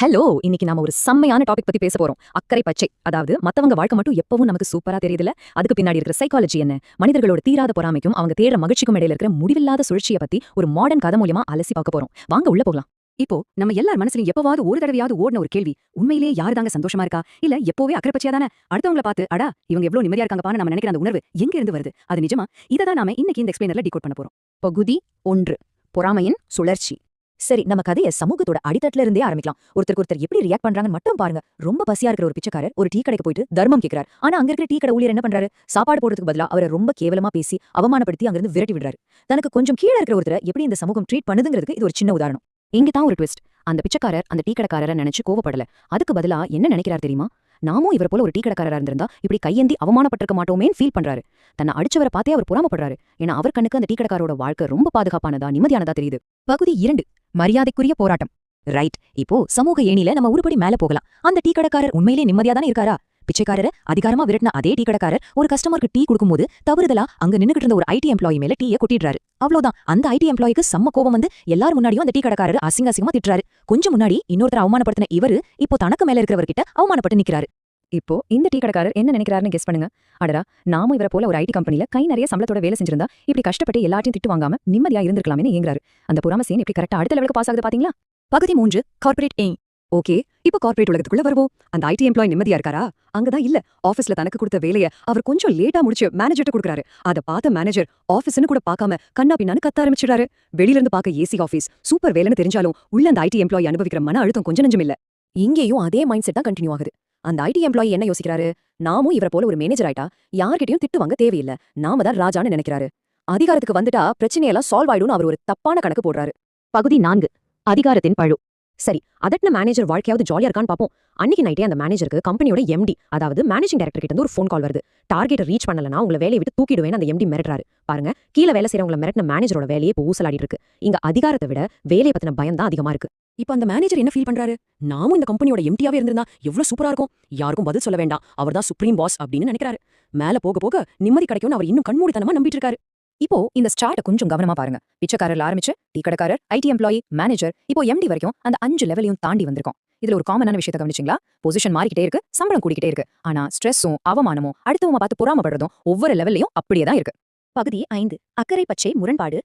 Hello! இன்னைக்கு நாம ஒரு செம்மையான டாபிக் பத்தி பேச போறோம். அக்கறை பச்சை. அதாவது மத்தவங்க வாழ்க்கை மட்டும் எப்பவும் நமக்கு சூப்பரா தெரியுதுல்ல, அதுக்கு பின்னாடி இருக்கிற சைக்காலஜி என்ன? மனிதர்களோட தீராத பொறாமைக்கும், அவங்க தேடுற மகிழ்ச்சிக்கும் இடையில இருக்கிற முடிவில்லாத சுழற்சிய பத்தி ஒரு மாடர்ன் கதை மூலியமா அலசி பார்க்க போறோம். வாங்க உள்ள போகலாம். இப்போ நம்ம எல்லார் மனசுலயும் எப்பவாவது ஒரு தடவையாவது ஓடுன ஒரு கேள்வி, உண்மையிலேயே யாரு தாங்க சந்தோஷமா இருக்கா? இல்ல எப்போவே அக்கறை பச்சையா தானே? அடுத்தவங்கள பார்த்து, அடா இவங்க எவ்வளவு நிம்மதியா இருக்காங்கப்பான்னு நம்ம நினைக்கிற அந்த உணர்வு எங்க இருந்து வருது? அது நிஜமா? இத தான் நாம இன்னைக்கு இந்த எக்ஸ்பிளைனர்ல டிகோட் பண்ண போறோம். பகுதி 1. பொறாமையின் சுழற்சி. சரி, நம்ம கதையை சமூகத்தோட அடித்தட்டுல இருந்தே ஆரம்பிக்கலாம். ஒருத்தருக்கு ஒருத்தர் எப்படி ரியாக்ட் பண்றாங்கன்னு மட்டும் பாருங்க. ரொம்ப பசியா இருக்கிற ஒரு பிச்சைக்காரர் ஒரு டீ கடைக்கு போயிட்டு தர்மம் கேக்குறாரு. ஆனா அங்க இருக்கிற டீ கடை ஊழியர் என்ன பண்றாரு? சாப்பாடு போடுறதுக்கு பதிலா அவரை ரொம்ப கேவலமா பேசி அவமானப்படுத்தி அங்கிருந்து விரட்டி விடுறாரு. தனக்கு கொஞ்சம் கீழே இருக்கிற ஒருத்தரை எப்படி இந்த சமூகம் ட்ரீட் பண்ணுதுங்கிறதுக்கு இது ஒரு சின்ன உதாரணம். இங்க தான் ஒரு ட்விஸ்ட். அந்த பிச்சைக்காரர் அந்த டீ கடைக்காரரை நினைச்சு கோவப்படல. அதுக்கு பதிலா என்ன நினைக்கிறார் தெரியுமா? நாமும் இவர் போல ஒரு டீ கடைக்காரரா இருந்திருந்தா இப்படி கையேந்தி அவமானப்பட்டிருக்க மாட்டோமேன்னு ஃபீல் பண்றாரு. தன்னை அடிச்சவரை பார்த்தே அவர் பொறாமப்படுறாரு. ஏன்னா அவர் கண்ணுக்கு அந்த டீ கடைக்காரோட வாழ்க்கை ரொம்ப பாதுகாப்பானதா, நிம்மதியானதா தெரியுது. பகுதி 2. மரியாதைக்குரிய போராட்டம். ரைட், இப்போ சமூக ஏணியில நம்ம உருப்படி மேல போகலாம். அந்த டீ கடைக்காரர் உண்மையிலே நிம்மதியா தானே இருக்காரா? பிச்சைக்காரரை அதிகாரமா விரட்டின அதே டீ கடைக்காரர் ஒரு கஸ்டமருக்கு டீ கொடுக்கும்போது தவறுதலா அங்க நின்னுகிட்டு இருந்த ஒரு ஐடி எம்ப்ளாயி மேல டீயை கொட்டிடுறாரு. அவ்வளவுதான், அந்த ஐடி எம்ப்ளாய்க்கு செம்ம கோபம் வந்து எல்லாரும் முன்னாடியும் அந்த டீ கடைக்காரர் அசிங்கமா திட்டுறாரு. கொஞ்சம் முன்னாடி இன்னொருத்தர் அவமானப்படுத்தின இவரு இப்போ தனக்கு மேல இருக்கிறவர்கிட்ட அவமானப்பட்டு நிக்கிறாரு. இப்போ இந்த டீ கடைக்காரர் என்ன நினைக்கிறாருன்னு கெஸ் பண்ணுங்க. அடடா, நாமும் இவரை போல ஒரு ஐடி கம்பெனில கை நிறைய சம்பளத்தோட வேலை செஞ்சிருந்தா இப்படி கஷ்டப்பட்டு எல்லாத்தையும் திட்டு வாங்காம நிம்மதியா இருந்திருக்கலாம்னு ஏங்குறாரு. அந்த பொறாமை சேன் இப்படி கரெக்டா அடுத்த லெவலுக்கு பாஸ் ஆகுது பாத்தீங்களா? பகுதி 3. Corporate aim. ஓகே, இப்போ கார்ப்பரேட் உலகத்துக்குள்ள வருவோம். அந்த ஐடி எம்ப்ளாய் நிம்மதியா இருக்காரா? அங்கதான் இல்ல. ஆபீஸ்ல தனக்கு கொடுத்த வேலையை அவர் கொஞ்சம் லேட்டா முடிச்சு மேனேஜர்ட்ட கொடுக்குறாரு. அதை பார்த்த மேனேஜர் ஆபீஸ்னு கூட பார்க்காம கண்ணா பின்னான்னு கத்த ஆரம்பிச்சிடாரு. வெளியில இருந்து பார்க்க ஏசி ஆபீஸ் சூப்பர் வேலைன்னு தெரிஞ்சாலும் உள்ள அந்த ஐடி எம்ப்ளாய் அனுபவிக்கிற மன அழுத்தம் கொஞ்சம் நஞ்சம் இல்ல. இங்கேயும் அதே மைண்ட் செட் தான் கண்டினியூ ஆகுது. அந்த ஐடி எம்ப்ளாயி என்ன யோசிக்கிறாரு? நாமும் இவரை போல ஒரு மேனேஜர் ஆயிட்டா யார்கிட்டயும் திட்டு வாங்க தேவையில்லை, நாம தான் ராஜான்னு நினைக்கிறாரு. அதிகாரத்துக்கு வந்துட்டா பிரச்சனையெல்லாம் சால்வ் ஆயிடும்னு அவர் ஒரு தப்பான கணக்கு போடுறாரு. பகுதி 4. அதிகாரத்தின் பழு. சரி, அதட்ன மேனேஜர் வாழ்க்கையாவது ஜாலியா இருக்கான்னு பாப்போம். அன்னைக்கு நைட்டே அந்த மேனேஜருக்கு கம்பெனியோட எம்டி, அதாவது மேனேஜிங் டைரக்டர் கிட்ட இருந்து ஒரு ஃபோன் கால் வருது. டார்கெட்டை ரீச் பண்ணலனா உங்களை வேலையை விட்டு தூக்கிடுவேன்னு அந்த எம்டி மிரட்டுறாரு. பாருங்க, கீழே வேலை செய்யறவங்களை மிரட்டின மேனேஜரோட வேலையே இப்போ ஊசலாடிட்டு இருக்கு. இங்க அதிகாரத்தை விட வேலையை பத்தின பயம் தான் அதிகமா இருக்கு. இப்போ அந்த மேனேஜர் என்ன ஃபீல் பண்றாரு? நாமும் இந்த கம்பெனியோட எம்டியாவே இருந்திருந்தா எவ்வளவு சூப்பரா இருக்கும், யாருக்கும் பதில் சொல்ல வேண்டாம், அவர்தான் சுப்ரீம் பாஸ் அப்படின்னு நினைக்கிறாரு. மேல போக போக நிம்மதி கிடைக்கும்னு அவர் இன்னும் கண்மூடித்தனமா நம்பிட்டு இருக்காரு. இப்போ இந்த ஸ்டார்ட் கொஞ்சம் கவனமா பாருங்க. பிச்சைக்காரர்ல ஆரம்பிச்சு டீ கடைக்காரர், ஐடி எம்ப்ளாயி, மேனேஜர், இப்போ எம்டி வரைக்கும் அந்த 5 லெவலையும் தாண்டி வந்திருக்கோம். இதுல ஒரு காமனான விஷயத்தை கவனிச்சிங்களா? பொசிஷன் மாறிக்கிட்டே இருக்கு, சம்பளம் கூடிக்கிட்டே இருக்கு. ஆனா ஸ்ட்ரெஸ்ஸும் அவமானமும் அடுத்தவங்க பார்த்து பொறாமப்படுறதும் ஒவ்வொரு லெவல்லையும் அப்படியே தான் இருக்கு. பகுதி 5. அக்கறை பச்சை முரண்பாடு.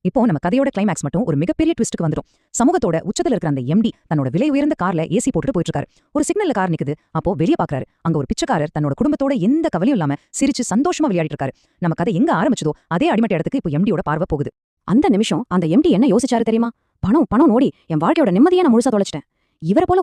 இப்போ நம்ம கதையோட கிளைமேக்ஸ் மட்டும் ஒரு மிகப்பெரிய ட்விஸ்ட்டுக்கு வந்துடும். சமூகத்தோட உச்சத்துல இருக்கிற அந்த எம்டி தன்னோட விலை உயர்ந்த கார்ல ஏசி போட்டுட்டு போயிட்டு இருக்காரு. ஒரு சிக்னல்ல கார் நிக்குது. அப்போ வெளியே பாக்குறாரு, அங்க ஒரு பிச்சைக்காரர் தன்னோட குடும்பத்தோட எந்த கவலையும் இல்லாம சிரிச்சு சந்தோஷமா விளையாடிட்டு இருக்காரு. நம்ம கதை எங்க ஆரம்பிச்சதோ அதே அடிமட்ட இடத்துக்கு இப்போ எம்டியோட பார்வை போகுது. அந்த நிமிஷம் அந்த எம்டி என்ன யோசிச்சாரு தெரியுமா? பணம் பணம் நோடி என் வாழ்க்கையோட நிம்மதியா நான் முழுசா தொலைச்சிட்டேன். இவரை போல